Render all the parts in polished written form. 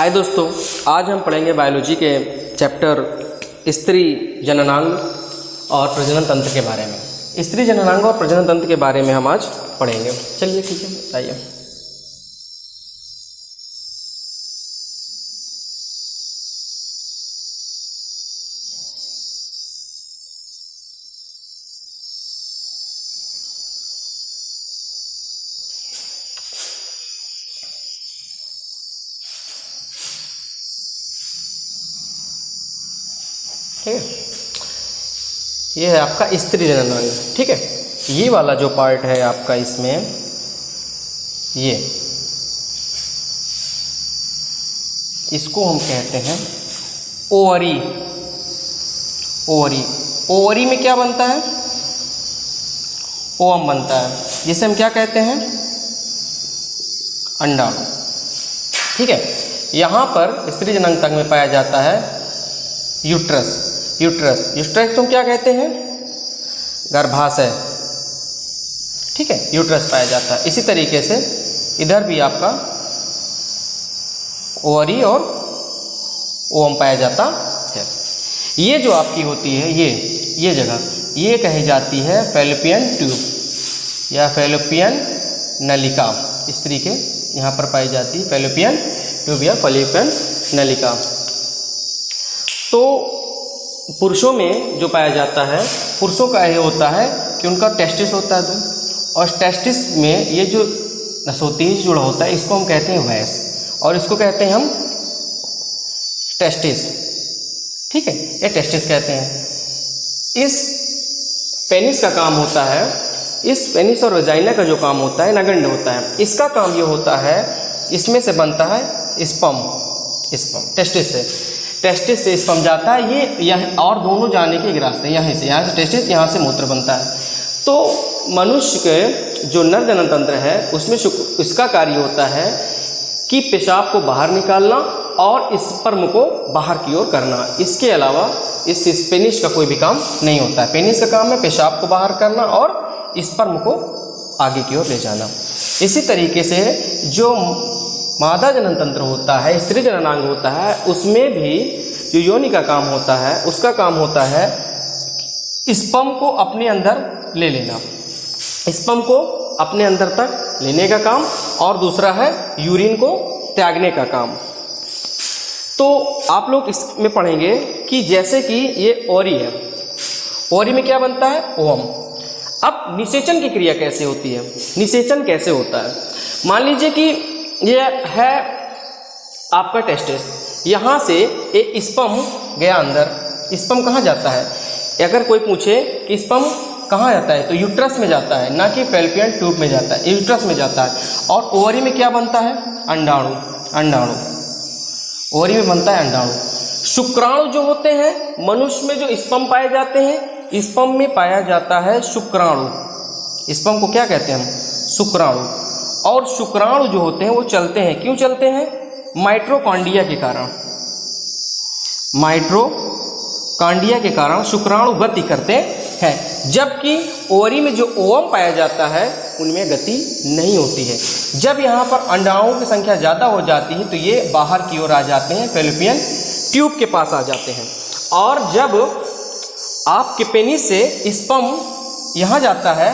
हाय दोस्तों, आज हम पढ़ेंगे बायोलॉजी के चैप्टर स्त्री जननांग और प्रजनन तंत्र के बारे में। स्त्री जननांग और प्रजनन तंत्र के बारे में हम आज पढ़ेंगे। चलिए ठीक है, आइए। ठीक है, ये है आपका स्त्री जननांग। ठीक है, ये वाला जो पार्ट है आपका इसमें, ये इसको हम कहते हैं ओवरी। ओवरी ओवरी में क्या बनता है? ओवम बनता है, जिसे हम क्या कहते हैं? अंडाणु। ठीक है, यहाँ पर स्त्री जननांग तंत्र में पाया जाता है यूट्रस। यूट्रस को क्या कहते हैं? गर्भाशय। ठीक है, यूट्रस पाया जाता है। इसी तरीके से इधर भी आपका ओवरी और ओवम पाया जाता है। ये जो आपकी होती है, ये जगह, ये कही जाती है फैलोपियन ट्यूब या फैलोपियन नलिका। स्त्री के यहाँ पर पाई जाती है फैलोपियन ट्यूब या फैलोपियन नलिका। तो पुरुषों में जो पाया जाता है, पुरुषों का ये होता है कि उनका टेस्टिस होता है दो, और टेस्टिस में ये जो नस होती है, जुड़ा होता है, इसको हम कहते हैं वैस, और इसको कहते हैं हम टेस्टिस। ठीक है, ये टेस्टिस कहते हैं। इस पेनिस का काम होता है, इस पेनिस और वजाइना का जो काम होता है नगण्य होता है। इसका काम ये होता है, इसमें से बनता है स्पर्म टेस्टिस से स्पर्म जाता है, ये और दोनों जाने के एक रास्ते, यहाँ से टेस्टिस, यहाँ से मूत्र बनता है। तो मनुष्य के जो नर जनन तंत्र है उसमें इसका कार्य होता है कि पेशाब को बाहर निकालना और स्पर्म को बाहर की ओर करना। इसके अलावा इस पेनिस का कोई भी काम नहीं होता है। पेनिस का काम है पेशाब को बाहर करना और स्पर्म को आगे की ओर ले जाना। इसी तरीके से जो मादा जनन तंत्र होता है, स्त्री जननांग होता है, उसमें भी जो योनि का काम होता है, उसका काम होता है स्पर्म को अपने अंदर ले लेना, स्पर्म को अपने अंदर तक लेने का काम, और दूसरा है यूरिन को त्यागने का काम। तो आप लोग इसमें पढ़ेंगे कि जैसे कि ये ओवरी है, ओवरी में क्या बनता है? ओवम। अब निषेचन की क्रिया कैसे होती है? निषेचन कैसे होता है? मान लीजिए कि ये है आपका टेस्टिस, यहाँ से एक स्पर्म गया अंदर। स्पर्म कहाँ जाता है? अगर कोई पूछे कि स्पर्म कहाँ जाता है, तो यूट्रस में जाता है, ना कि फैलोपियन ट्यूब में जाता है, यूट्रस में जाता है। और ओवरी में क्या बनता है? अंडाणु। ओवरी में बनता है अंडाणु। शुक्राणु जो होते हैं, मनुष्य में जो स्पर्म पाए जाते हैं, स्पर्म में पाया जाता है शुक्राणु। स्पर्म को क्या कहते हैं हम? शुक्राणु। और शुक्राणु जो होते हैं वो चलते हैं, क्यों चलते हैं? माइटोकॉन्ड्रिया के कारण। माइटोकॉन्ड्रिया के कारण शुक्राणु गति करते हैं, जबकि ओवरी में जो ओवम पाया जाता है उनमें गति नहीं होती है। जब यहाँ पर अंडाणुओं की संख्या ज़्यादा हो जाती है तो ये बाहर की ओर आ जाते हैं, फैलोपियन ट्यूब के पास आ जाते हैं। और जब आपके पेनिस से स्पर्म यहाँ जाता है,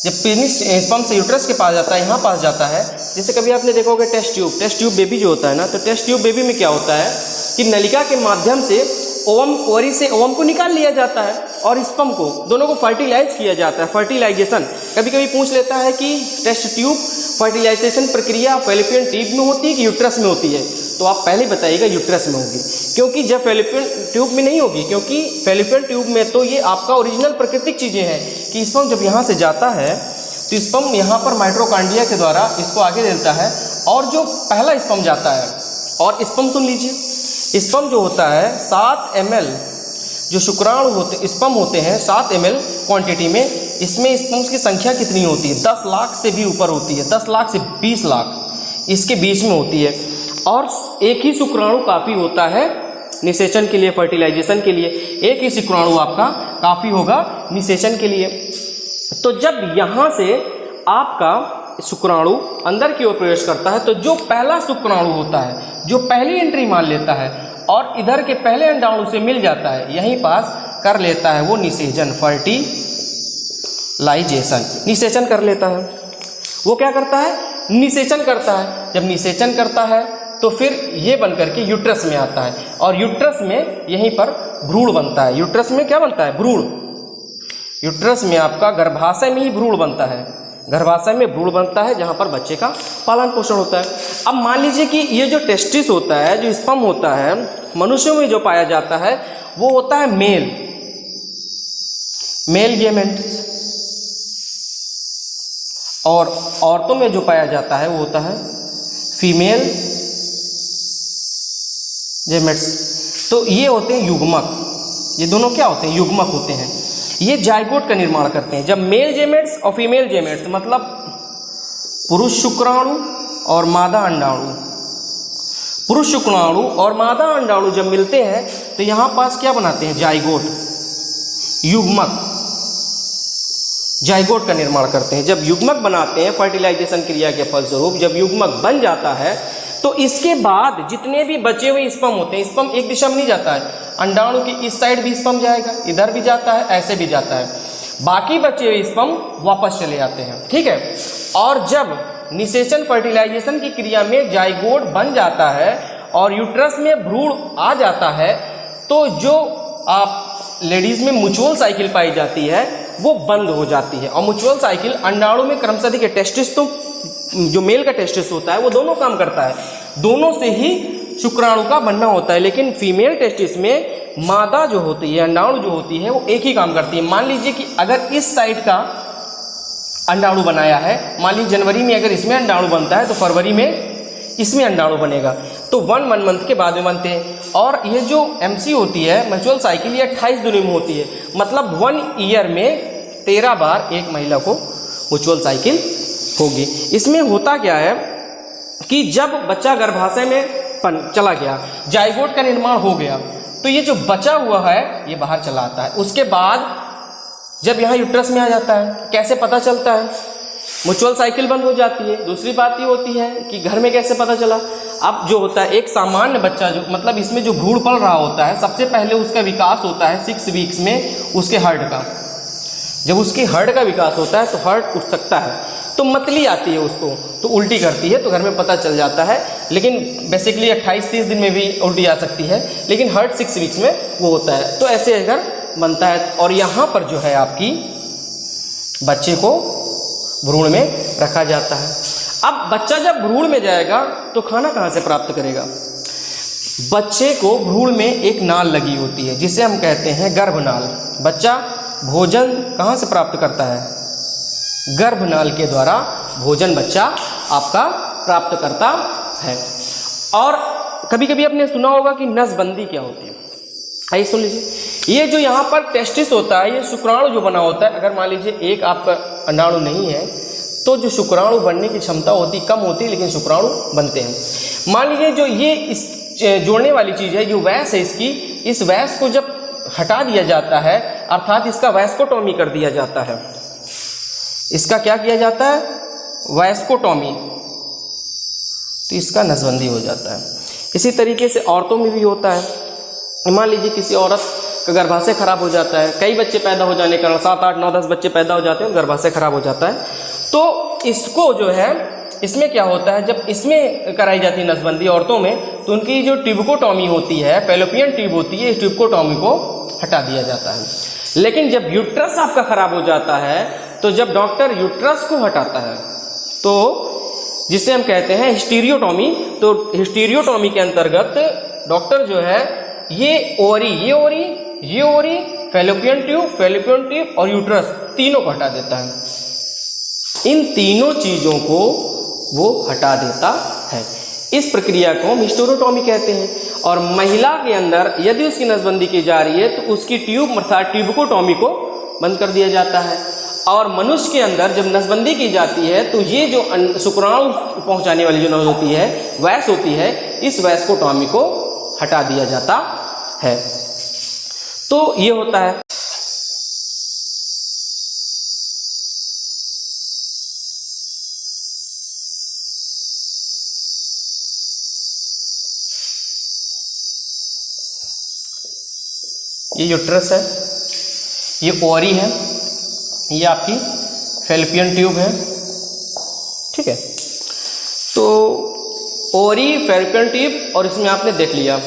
जब पेनिस स्पर्म से यूट्रस के पास जाता है, यहाँ पास जाता है, जैसे कभी आपने देखा होगा टेस्ट ट्यूब बेबी जो होता है ना, तो टेस्ट ट्यूब बेबी में क्या होता है कि नलिका के माध्यम से ओवरी से ओवम को निकाल लिया जाता है और स्पर्म को, दोनों को फर्टिलाइज किया जाता है। फर्टिलाइजेशन कभी कभी पूछ लेता है कि टेस्ट ट्यूब फर्टिलाइजेशन प्रक्रिया फैलोपियन ट्यूब में होती है कि यूट्रस में होती है? तो आप पहले बताइएगा यूट्रस में होगी, क्योंकि जब फैलोपियन ट्यूब में नहीं होगी, क्योंकि फैलोपियन ट्यूब में तो ये आपका ओरिजिनल प्राकृतिक चीज़ें हैं कि स्पर्म जब यहाँ से जाता है तो स्पर्म यहाँ पर माइटोकॉन्ड्रिया के द्वारा इसको आगे देता है, और जो पहला स्पर्म जाता है, और स्पर्म सुन लीजिए, स्पर्म जो होता है 7 ml, जो शुक्राणु होते स्पर्म होते हैं 7 ml क्वांटिटी में, इसमें स्पर्म्स की संख्या कितनी होती है? 10 लाख से भी ऊपर होती है, 10 लाख से 20 लाख इसके बीच में होती है। और एक ही शुक्राणु काफ़ी होता है निषेचन के लिए, फर्टिलाइजेशन के लिए। एक ही शुक्राणु आपका काफ़ी होगा निषेचन के लिए। तो जब यहाँ से आपका शुक्राणु अंदर की ओर प्रवेश करता है तो जो पहला शुक्राणु होता है, जो पहली एंट्री मान लेता है और इधर के पहले अंडाणु से मिल जाता है, यहीं पास कर लेता है वो निषेचन, फर्टिलाइजेशन, निषेचन कर लेता है। वो क्या करता है? निषेचन करता है। जब निषेचन करता है तो फिर ये बन करके यूट्रस में आता है और यूट्रस में यहीं पर भ्रूण बनता है। यूट्रस में क्या बनता है? भ्रूण। यूट्रस में आपका गर्भाशय में ही भ्रूण बनता है, गर्भाशय में भ्रूण बनता है जहाँ पर बच्चे का पालन पोषण होता है। अब मान लीजिए कि ये जो टेस्टिस होता है, जो स्पर्म होता है, मनुष्यों में जो पाया जाता है वो होता है मेल गेमेट, और औरतों में जो पाया जाता है वो होता है फीमेल गेमेट्स। तो ये होते हैं युग्मक, ये दोनों क्या होते हैं? युग्मक होते हैं। ये जाइगोट का निर्माण करते हैं। जब मेल जेमेट्स और फीमेल जेमेट्स मतलब पुरुष शुक्राणु और मादा अंडाणु, पुरुष शुक्राणु और मादा अंडाणु जब मिलते हैं तो यहाँ पास क्या बनाते हैं? जाइगोट, युग्मक, जाइगोट का निर्माण करते हैं। जब युग्मक बनाते हैं फर्टिलाइजेशन क्रिया के फलस्वरूप, जब युग्मक बन जाता है तो इसके बाद जितने भी बचे हुए स्पर्म होते हैं, स्पर्म एक दिशा में नहीं जाता है, अंडाणु की इस साइड भी स्पर्म जाएगा, इधर भी जाता है, ऐसे भी जाता है, बाकी बचे हुए स्पर्म वापस चले जाते हैं। ठीक है। और जब निषेचन फर्टिलाइजेशन की क्रिया में जाइगोट बन जाता है और यूट्रस में भ्रूण आ जाता है तो जो आप लेडीज में म्यूचुअल साइकिल पाई जाती है वो बंद हो जाती है। और म्यूचुअल साइकिल अंडाणु में क्रमशः देखिए, टेस्टिस तो जो मेल का टेस्टिस होता है वो दोनों काम करता है, दोनों से ही शुक्राणु का बनना होता है, लेकिन फीमेल टेस्टिस में मादा जो होती है, अंडाणु जो होती है वो एक ही काम करती है। मान लीजिए कि अगर इस साइड का अंडाणु बनाया है, मान लीजिए जनवरी में अगर इसमें अंडाणु बनता है तो फरवरी में इसमें अंडाणु बनेगा, तो 1 मंथ के बाद में बनते हैं। और ये जो MC होती है म्यूचुअल साइकिल, ये 28 दिनों में होती है, मतलब 1 ईयर में 13 बार एक महिला को म्यूचुअल साइकिल होगी। इसमें होता क्या है कि जब बच्चा गर्भाशय में चला गया, जाइगोट का निर्माण हो गया, तो ये जो बचा हुआ है ये बाहर चला आता है। उसके बाद जब यहाँ यूट्रस में आ जाता है, कैसे पता चलता है? म्यूचुअल साइकिल बंद हो जाती है। दूसरी बात ये होती है कि घर में कैसे पता चला? अब जो होता है एक सामान्य बच्चा, जो मतलब इसमें जो भ्रूण पल रहा होता है, सबसे पहले उसका विकास होता है 6 वीक्स में उसके हर्ट का। जब उसकी हर्ट का विकास होता है तो हर्ट उठ सकता है, तो मतली आती है उसको, तो उल्टी करती है, तो घर में पता चल जाता है। लेकिन बेसिकली 28-30 दिन में भी उल्टी आ सकती है, लेकिन हर्ट 6 वीक्स में वो होता है। तो ऐसे अगर बनता है और यहाँ पर जो है आपकी बच्चे को भ्रूण में रखा जाता है। अब बच्चा जब भ्रूण में जाएगा तो खाना कहाँ से प्राप्त करेगा? बच्चे को भ्रूण में एक नाल लगी होती है जिसे हम कहते हैं गर्भनाल। बच्चा भोजन कहाँ से प्राप्त करता है? गर्भनाल के द्वारा भोजन बच्चा आपका प्राप्त करता है। और कभी कभी आपने सुना होगा कि नसबंदी क्या होती है। आइए सुन लीजिए, ये जो यहाँ पर टेस्टिस होता है, ये शुक्राणु जो बना होता है, अगर मान लीजिए एक आपका अंडाणु नहीं है तो जो शुक्राणु बनने की क्षमता होती कम होती है, लेकिन शुक्राणु बनते हैं। मान लीजिए जो ये इस जोड़ने वाली चीज़ है, जो वैस है इसकी, इस वैस को जब हटा दिया जाता है, अर्थात इसका वैस्कोटॉमी कर दिया जाता है, इसका क्या किया जाता है? वैस्कोटॉमी, तो इसका नसबंदी हो जाता है। इसी तरीके से औरतों में भी होता है। मान लीजिए किसी औरत का गर्भाशय खराब हो जाता है, कई बच्चे पैदा हो जाने के कारण 7, 8, 9, 10 बच्चे पैदा हो जाते हैं, गर्भाशय खराब हो जाता है, तो इसको जो है, इसमें क्या होता है, जब इसमें कराई जाती है नसबंदी औरतों में, तो उनकी जो ट्यूबकोटॉमी होती है, फैलोपियन ट्यूब होती है, इस ट्यूबकोटॉमी को हटा दिया जाता है। लेकिन जब यूट्रस आपका खराब हो जाता है, तो जब डॉक्टर यूट्रस को हटाता है, तो जिसे हम कहते हैं हिस्टीरियोटॉमी, तो हिस्टीरियोटॉमी के अंतर्गत डॉक्टर जो है ये ओवरी, फैलोपियन ट्यूब और यूट्रस तीनों को हटा देता है। इन तीनों चीज़ों को वो हटा देता है। इस प्रक्रिया को हम हिस्टेरोटॉमी कहते हैं। और महिला के अंदर यदि उसकी नसबंदी की जा रही है तो उसकी ट्यूब अर्थात ट्यूबकोटॉमी को बंद कर दिया जाता है। और मनुष्य के अंदर जब नसबंदी की जाती है तो ये जो शुक्राणु पहुंचाने वाली जो नस होती है, वैस होती है, इस वैस्कोटॉमी को हटा दिया जाता है। तो ये होता है। ये यूट्रस है, ये ओवरी है, ये आपकी फैलोपियन ट्यूब है। ठीक है, तो ओवरी, फैलोपियन ट्यूब और इसमें आपने देख लिया।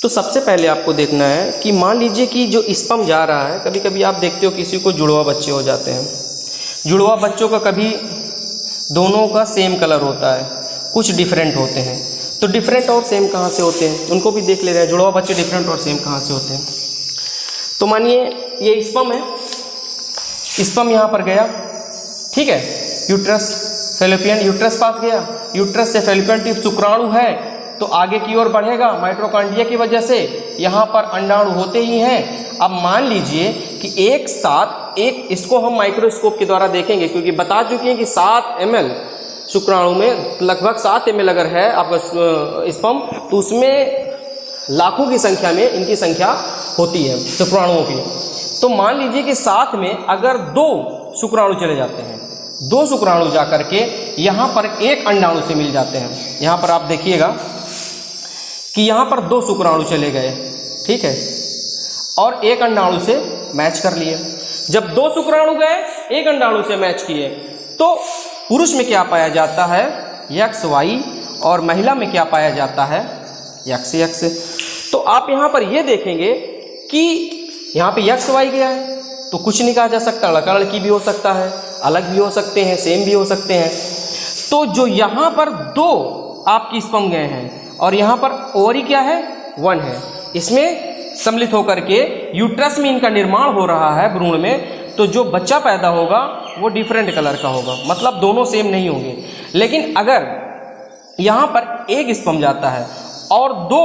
तो सबसे पहले आपको देखना है कि मान लीजिए कि जो स्पर्म जा रहा है, कभी कभी आप देखते हो किसी को जुड़वा बच्चे हो जाते हैं। जुड़वा बच्चों का कभी दोनों का सेम कलर होता है, कुछ डिफरेंट होते हैं। तो डिफरेंट और सेम कहाँ से होते हैं, उनको भी देख ले रहे हैं। जुड़वा बच्चे डिफरेंट और सेम कहाँ से होते हैं। तो मानिए ये स्पर्म है, स्पर्म यहाँ पर गया, ठीक है, यूट्रस, फैलोपियन, यूट्रस पास गया, यूट्रस से फैलोपियन ट्यूब, शुक्राणु है तो आगे की ओर बढ़ेगा माइटोकॉन्ड्रिया की वजह से, यहाँ पर अंडाणु होते ही हैं। अब मान लीजिए कि एक साथ एक, इसको हम माइक्रोस्कोप के द्वारा देखेंगे क्योंकि बता चुके हैं कि 7 ml शुक्राणु में, लगभग 7 ml अगर है आपका स्पर्म, तो उसमें लाखों की संख्या में इनकी संख्या होती है शुक्राणुओं की। तो मान लीजिए कि साथ में अगर 2 शुक्राणु चले जाते हैं, 2 शुक्राणु जा करके यहाँ पर एक अंडाणु से मिल जाते हैं। यहाँ पर आप देखिएगा कि यहाँ पर 2 शुक्राणु चले गए, ठीक है, और एक अंडाणु से मैच कर लिए। जब 2 शुक्राणु गए, एक अंडाणु से मैच किए, तो पुरुष में क्या पाया जाता है, XY, और महिला में क्या पाया जाता है, XX। तो आप यहाँ पर ये देखेंगे कि यहाँ पे XY गया है तो कुछ नहीं कहा जा सकता, लड़का लड़की भी हो सकता है, अलग भी हो सकते हैं, सेम भी हो सकते हैं। तो जो यहाँ पर 2 आपकी स्पर्म गए हैं और यहाँ पर ओवरी क्या है, 1 है, इसमें सम्मिलित होकर के यूट्रस में इनका निर्माण हो रहा है भ्रूण में, तो जो बच्चा पैदा होगा वो डिफरेंट कलर का होगा, मतलब दोनों सेम नहीं होंगे। लेकिन अगर यहाँ पर एक स्पर्म जाता है और 2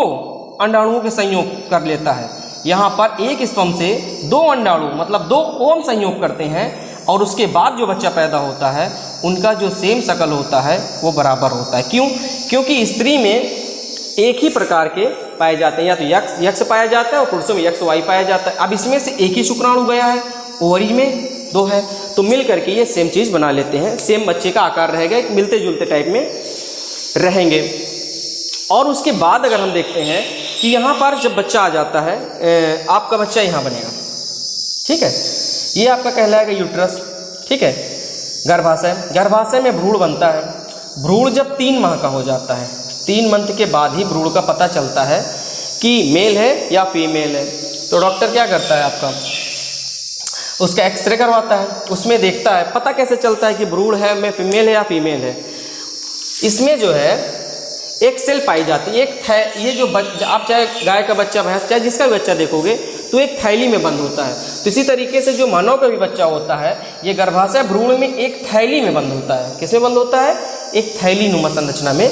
अंडाणुओं के संयोग कर लेता है, यहाँ पर एक स्पर्म से 2 अंडाणु मतलब 2 ओम संयोग करते हैं, और उसके बाद जो बच्चा पैदा होता है उनका जो सेम शकल होता है वो बराबर होता है। क्यों? क्योंकि स्त्री में एक ही प्रकार के पाए जाते हैं, या तो यक्ष पाया जाता है और पुरुषों में XY पाया जाता है। अब इसमें से एक ही शुक्राणु गया है, ओवरी में 2 है, तो मिल करके ये सेम चीज़ बना लेते हैं, सेम बच्चे का आकार रहेगा, एक मिलते जुलते टाइप में रहेंगे। और उसके बाद अगर हम देखते हैं कि यहाँ पर जब बच्चा आ जाता है, आपका बच्चा यहाँ बनेगा, ठीक है, ये आपका कहलाएगा यूट्रस, ठीक है। गर्भाशय, गर्भाशय में भ्रूण बनता है। भ्रूण जब 3 माह का हो जाता है, 3 मंथ के बाद ही भ्रूण का पता चलता है कि मेल है या फीमेल है। तो डॉक्टर क्या करता है आपका, उसका एक्सरे करवाता है, उसमें देखता है, पता कैसे चलता है कि भ्रूण है में फीमेल है या फीमेल है। इसमें जो है एक सेल पाई जाती है, एक ये जो आप चाहे गाय का बच्चा, भैंस, चाहे जिसका भी बच्चा देखोगे तो एक थैली में बंद होता है। तो इसी तरीके से जो मानव का भी बच्चा होता है, ये गर्भाशय भ्रूण में एक थैली में बंद होता है। किस में बंद होता है? एक थैली नुमा संरचना में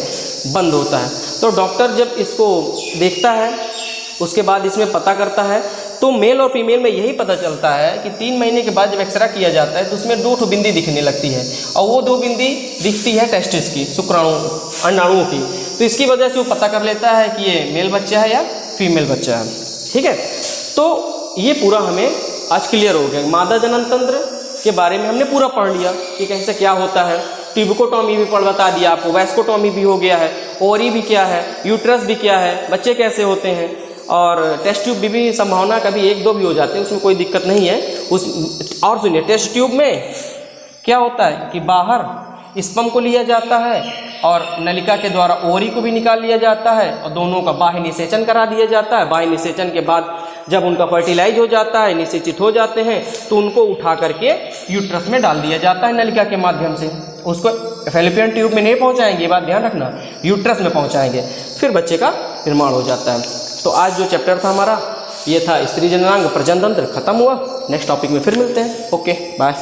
बंद होता है। तो डॉक्टर जब इसको देखता है, उसके बाद इसमें पता करता है, तो मेल और फीमेल में यही पता चलता है कि 3 महीने के बाद जब एक्सरे किया जाता है तो उसमें 2 बिंदी दिखने लगती है, और वो 2 बिंदी दिखती है टेस्टिस की, शुक्राणु अंडाणुओं की। तो इसकी वजह से वो पता कर लेता है कि ये मेल बच्चा है या फीमेल बच्चा है, ठीक है। तो ये पूरा हमें आज क्लियर हो गया। मादा जनन तंत्र के बारे में हमने पूरा पढ़ लिया कि कैसे क्या होता है। ट्यूबिकोटॉमी भी बता दिया आपको, वैस्कोटॉमी भी हो गया है, ओवरी भी क्या है, यूट्रस भी क्या है, बच्चे कैसे होते हैं, और टेस्ट ट्यूब भी संभावना कभी 1-2 भी हो जाते हैं, उसमें कोई दिक्कत नहीं है। और सुनिए, टेस्ट ट्यूब में क्या होता है कि बाहर स्पर्म को लिया जाता है और नलिका के द्वारा ओवरी को भी निकाल लिया जाता है, और दोनों का बाह्य निषेचन करा दिया जाता है। बाह्य निषेचन के बाद जब उनका फर्टिलाइज हो जाता है, निषेचित हो जाते हैं, तो उनको उठा करके यूट्रस में डाल दिया जाता है नलिका के माध्यम से। उसको फैलोपियन ट्यूब में नहीं पहुंचाएंगे, ये बात ध्यान रखना, यूट्रस में पहुंचाएंगे, फिर बच्चे का निर्माण हो जाता है। तो आज जो चैप्टर था हमारा ये था स्त्री जननांग प्रजनन तंत्र, खत्म हुआ। नेक्स्ट टॉपिक में फिर मिलते हैं। Okay, bye.